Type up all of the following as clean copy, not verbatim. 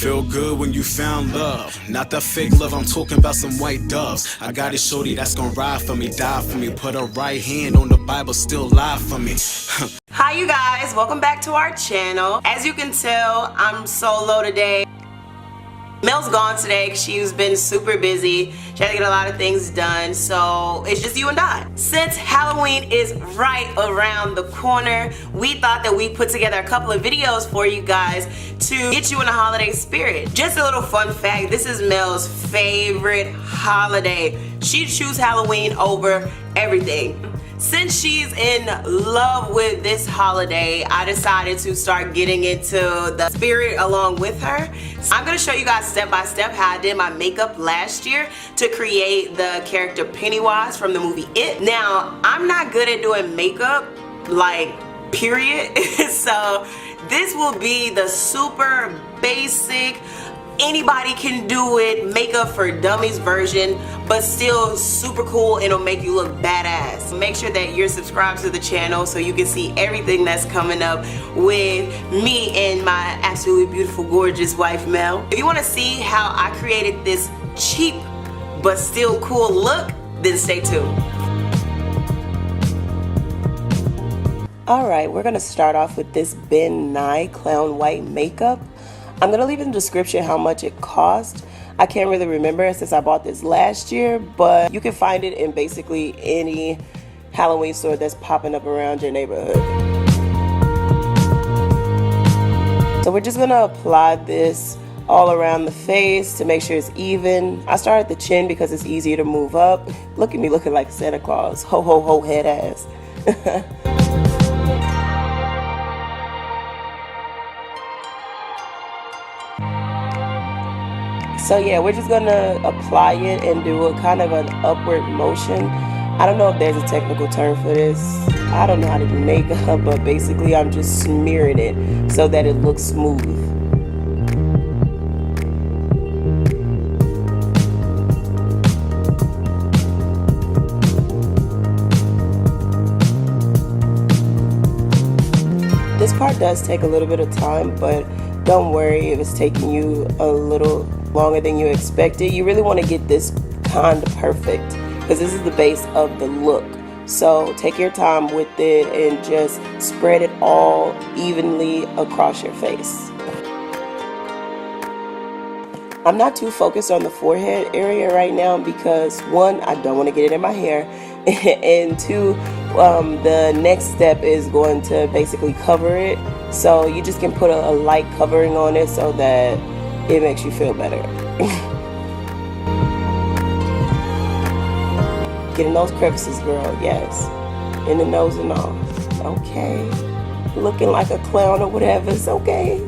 Feel good when you found love. Not that fake love, I'm talking about some white doves. I got a shorty that's gonna ride for me, die for me. Put her right hand on the Bible, still lie for me. Hi you guys, welcome back to our channel. As you can tell, I'm solo today. Mel's gone today because she's been super busy. She had to get a lot of things done, so it's just you and I. Since Halloween is right around the corner, we thought that we'd put together a couple of videos for you guys to get you in the holiday spirit. Just a little fun fact, this is Mel's favorite holiday. She'd choose Halloween over everything. Since she's in love with this holiday, I decided to start getting into the spirit along with her. So I'm going to show you guys step by step how I did my makeup last year to create the character Pennywise from the movie It. Now, I'm not good at doing makeup, like, period. So this will be the super basic, anybody can do it, makeup for dummies version, but still super cool and it'll make you look badass. Make sure that you're subscribed to the channel so you can see everything that's coming up with me and my absolutely beautiful, gorgeous wife, Mel. If you want to see how I created this cheap but still cool look, then stay tuned. Alright, we're going to start off with this Nye Clown White makeup. I'm going to leave in the description how much it cost. I can't really remember since I bought this last year, but you can find it in basically any Halloween store that's popping up around your neighborhood. So we're just going to apply this all around the face to make sure it's even. I start at the chin because it's easier to move up. Look at me looking like Santa Claus. Ho ho ho head ass. So yeah, we're just gonna apply it and do a kind of an upward motion. I don't know if there's a technical term for this. I don't know how to do makeup, but basically I'm just smearing it so that it looks smooth. This part does take a little bit of time, but don't worry if it's taking you a little longer than you expected. You really want to get this kind of perfect because this is the base of the look. So take your time with it and just spread it all evenly across your face. I'm not too focused on the forehead area right now because one, I don't want to get it in my hair, and two, the next step is going to basically cover it. So you just can put a light covering on it so that it makes you feel better. Getting those crevices, girl, yes. In the nose and all. Okay. Looking like a clown or whatever, it's okay.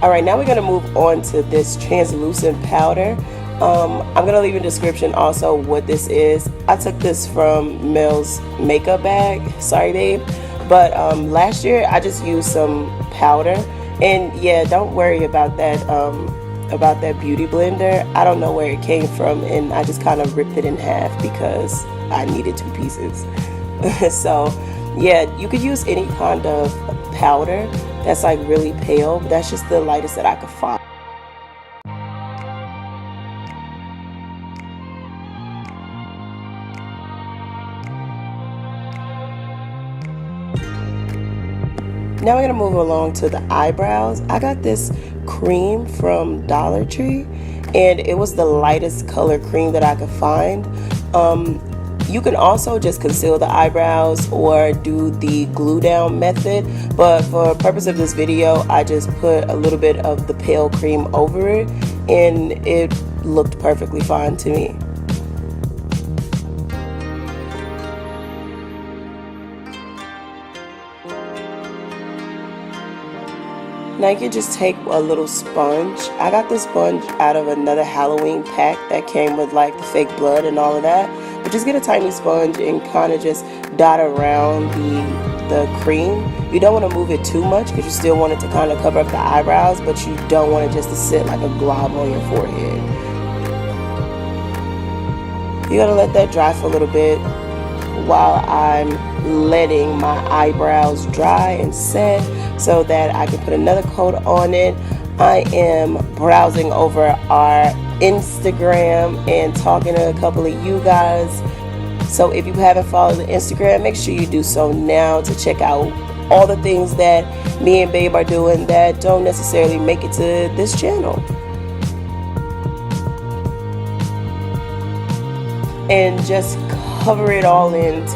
Alright, now we're going to move on to this translucent powder. I'm going to leave in the description also what this is. I took this from Mel's makeup bag. Sorry, babe. But last year I just used some powder. And yeah, don't worry about that beauty blender. I don't know where it came from, and I just kind of ripped it in half because I needed 2 pieces. So yeah, you could use any kind of powder that's like really pale, but that's just the lightest that I could find. Now we're going to move along to the eyebrows. I got this cream from Dollar Tree, and it was the lightest color cream that I could find. You can also just conceal the eyebrows or do the glue down method, but for purpose of this video, I just put a little bit of the pale cream over it, and it looked perfectly fine to me. Now you can just take a little sponge. I got this sponge out of another Halloween pack that came with like the fake blood and all of that. But just get a tiny sponge and kind of just dot around the cream. You don't want to move it too much because you still want it to kind of cover up the eyebrows, but you don't want it just to sit like a glob on your forehead. You gotta let that dry for a little bit while I'm letting my eyebrows dry and set so that I can put another coat on it. I am browsing over our Instagram and talking to a couple of you guys. So if you haven't followed the Instagram, make sure you do so now to check out all the things that me and Babe are doing that don't necessarily make it to this channel. And just cover it all in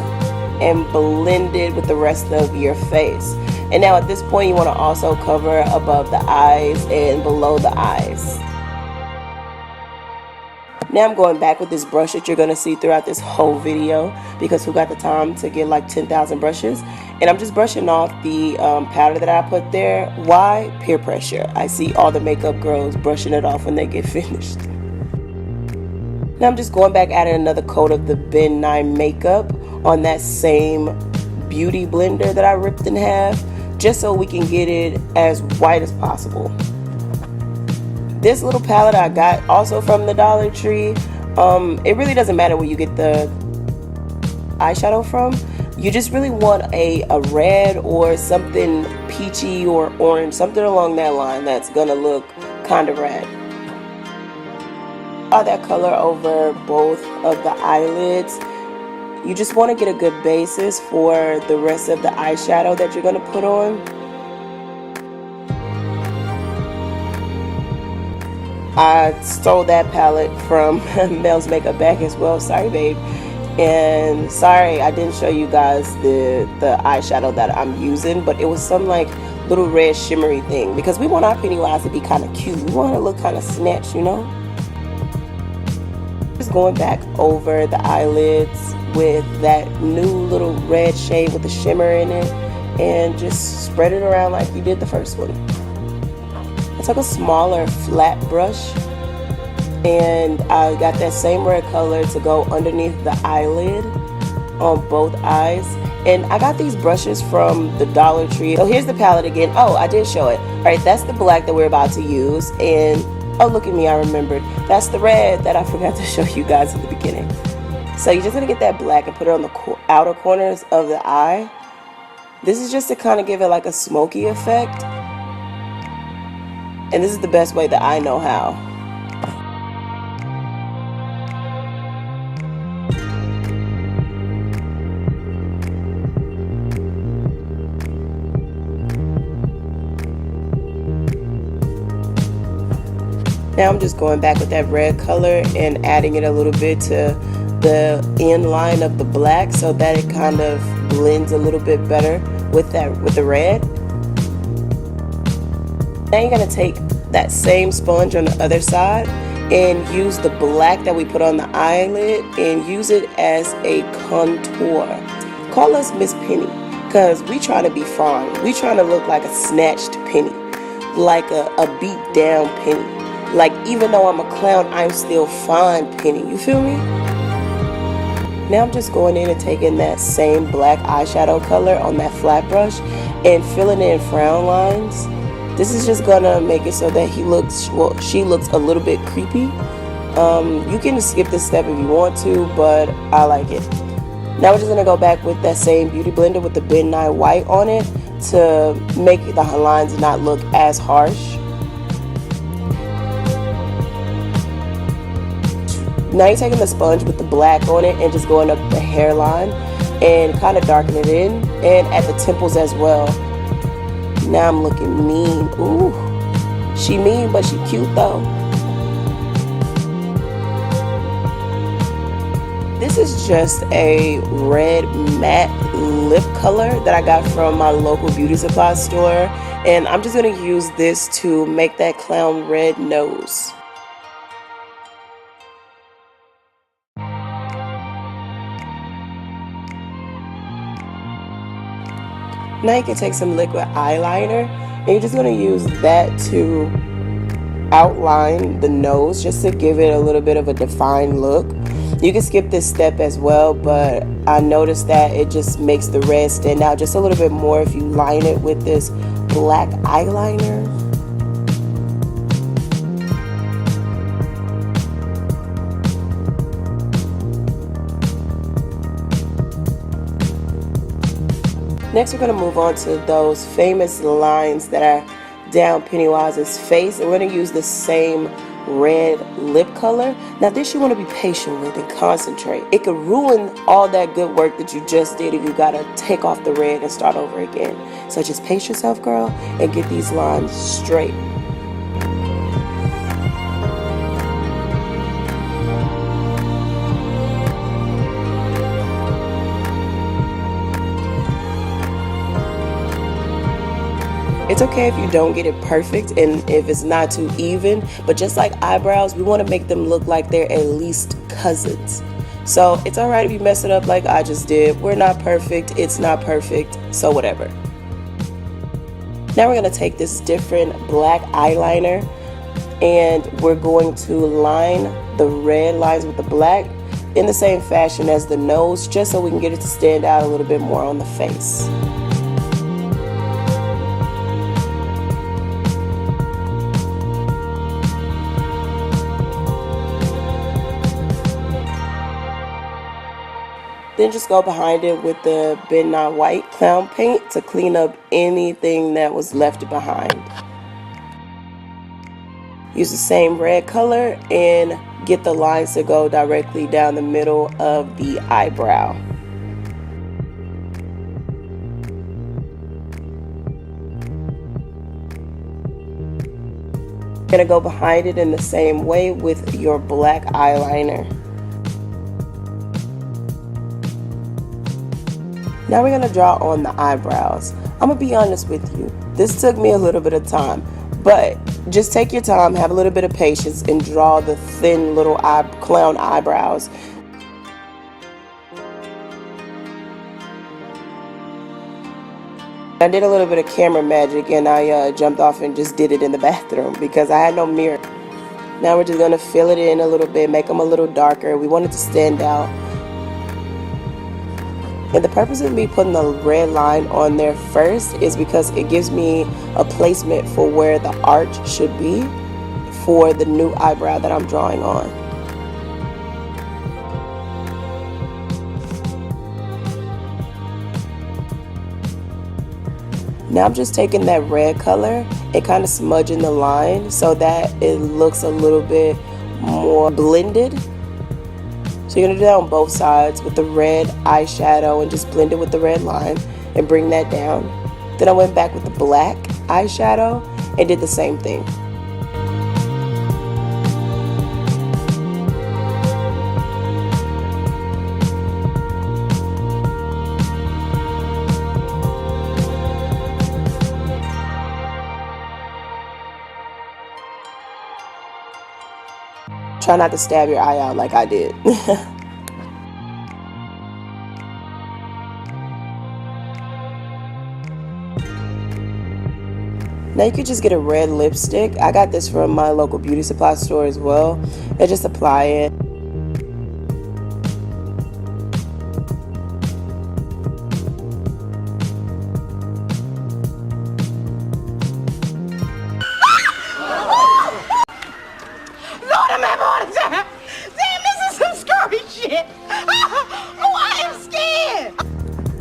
and blend it with the rest of your face. And now at this point, you want to also cover above the eyes and below the eyes. Now I'm going back with this brush that you're going to see throughout this whole video, because who got the time to get like 10,000 brushes? And I'm just brushing off the powder that I put there. Why? Peer pressure. I see all the makeup girls brushing it off when they get finished. Now I'm just going back adding another coat of the Ben Nye makeup on that same beauty blender that I ripped in half, just so we can get it as white as possible. This little palette I got also from the Dollar Tree. It really doesn't matter where you get the eyeshadow from. You just really want a red or something peachy or orange, something along that line that's gonna look kind of red. All that color over both of the eyelids. You just want to get a good basis for the rest of the eyeshadow that you're going to put on. I stole that palette from Mel's makeup bag as well. Sorry, babe. And sorry I didn't show you guys the eyeshadow that I'm using, but it was some like little red shimmery thing, because we want our Pennywise to be kind of cute. We want her to look kind of snatched, you know. Just going back over the eyelids with that new little red shade with the shimmer in it, and just spread it around like you did the first one. I took a smaller flat brush and I got that same red color to go underneath the eyelid on both eyes. And I got these brushes from the Dollar Tree. So here's the palette again. Oh, I did show it. All right, that's the black that we're about to use. And oh, look at me, I remembered. That's the red that I forgot to show you guys at the beginning. So you're just gonna get that black and put it on the outer corners of the eye. This is just to kind of give it like a smoky effect. And this is the best way that I know how. Now I'm just going back with that red color and adding it a little bit to the end line of the black, so that it kind of blends a little bit better with the red. Now you're going to take that same sponge on the other side and use the black that we put on the eyelid and use it as a contour. Call us Miss Penny, because we trying to be fine. We trying to look like a snatched penny, like a beat down penny. Like, even though I'm a clown, I'm still fine penny. You feel me? Now I'm just going in and taking that same black eyeshadow color on that flat brush and filling in frown lines. This is just gonna make it so that she looks a little bit creepy. You can skip this step if you want to, but I like it. Now we're just gonna go back with that same beauty blender with the Ben Nye White on it to make the lines not look as harsh. Now you're taking the sponge with the black on it and just going up the hairline and kind of darken it in, and at the temples as well. Now I'm looking mean. Ooh, she mean, but she cute though. This is just a red matte lip color that I got from my local beauty supply store, and I'm just going to use this to make that clown red nose. Now you can take some liquid eyeliner and you're just going to use that to outline the nose, just to give it a little bit of a defined look. You can skip this step as well, but I noticed that it just makes the red stand out just a little bit more if you line it with this black eyeliner. Next, we're going to move on to those famous lines that I down Pennywise's face, and we're going to use the same red lip color. Now this you want to be patient with and concentrate. It could ruin all that good work that you just did if you got to take off the red and start over again. So just pace yourself, girl, and get these lines straight. It's okay if you don't get it perfect and if it's not too even, but just like eyebrows, we want to make them look like they're at least cousins. So it's alright if you mess it up like I just did. We're not perfect, it's not perfect, so whatever. Now we're going to take this different black eyeliner and we're going to line the red lines with the black in the same fashion as the nose, just so we can get it to stand out a little bit more on the face. Then just go behind it with the Nye White Clown paint to clean up anything that was left behind. Use the same red color and get the lines to go directly down the middle of the eyebrow. You're gonna go behind it in the same way with your black eyeliner. Now we're going to draw on the eyebrows. I'm going to be honest with you. This took me a little bit of time, but just take your time, have a little bit of patience, and draw the thin little clown eyebrows. I did a little bit of camera magic and I jumped off and just did it in the bathroom because I had no mirror. Now we're just going to fill it in a little bit, make them a little darker. We want it to stand out. And the purpose of me putting the red line on there first is because it gives me a placement for where the arch should be for the new eyebrow that I'm drawing on. Now I'm just taking that red color and kind of smudging the line so that it looks a little bit more blended. So you're going to do that on both sides with the red eyeshadow and just blend it with the red line and bring that down. Then I went back with the black eyeshadow and did the same thing. Try not to stab your eye out like I did. Now you could just get a red lipstick. I got this from my local beauty supply store as well. And just apply it.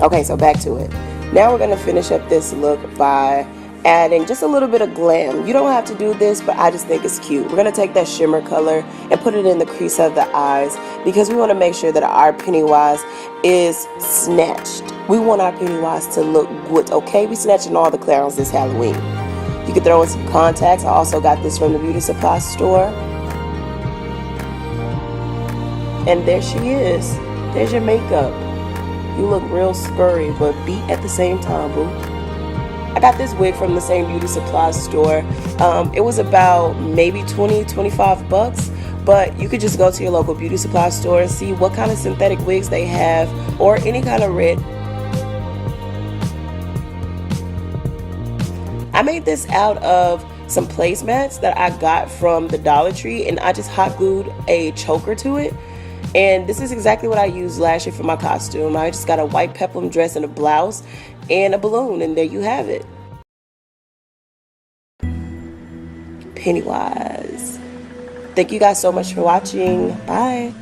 Okay, so back to it. Now we're going to finish up this look by adding just a little bit of glam. You don't have to do this, but I just think it's cute. We're going to take that shimmer color and put it in the crease of the eyes because we want to make sure that our Pennywise is snatched. We want our Pennywise to look good, okay? We snatching all the clowns this Halloween. You can throw in some contacts. I also got this from the beauty supply store. And there she is. There's your makeup. You look real scurry, but beat at the same time, boo. I got this wig from the same beauty supply store. It was about maybe 20-25 bucks, but you could just go to your local beauty supply store and see what kind of synthetic wigs they have or any kind of red. I made this out of some placemats that I got from the Dollar Tree, and I just hot glued a choker to it. And this is exactly what I used last year for my costume. I just got a white peplum dress and a blouse and a balloon, and there you have it. Pennywise. Thank you guys so much for watching. Bye.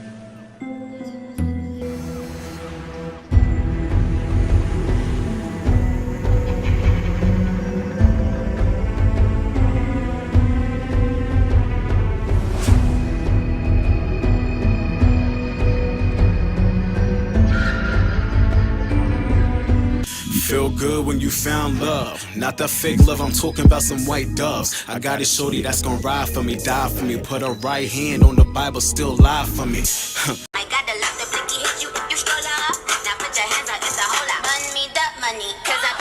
Feel good when you found love, not that fake love, I'm talking about some white doves. I got a shorty that's gonna ride for me, die for me, put her right hand on the Bible, still lie for me. I got the love, the blicky hit you if you stroll up. Now put your hands out, it's a whole lot. Run me that money, cause I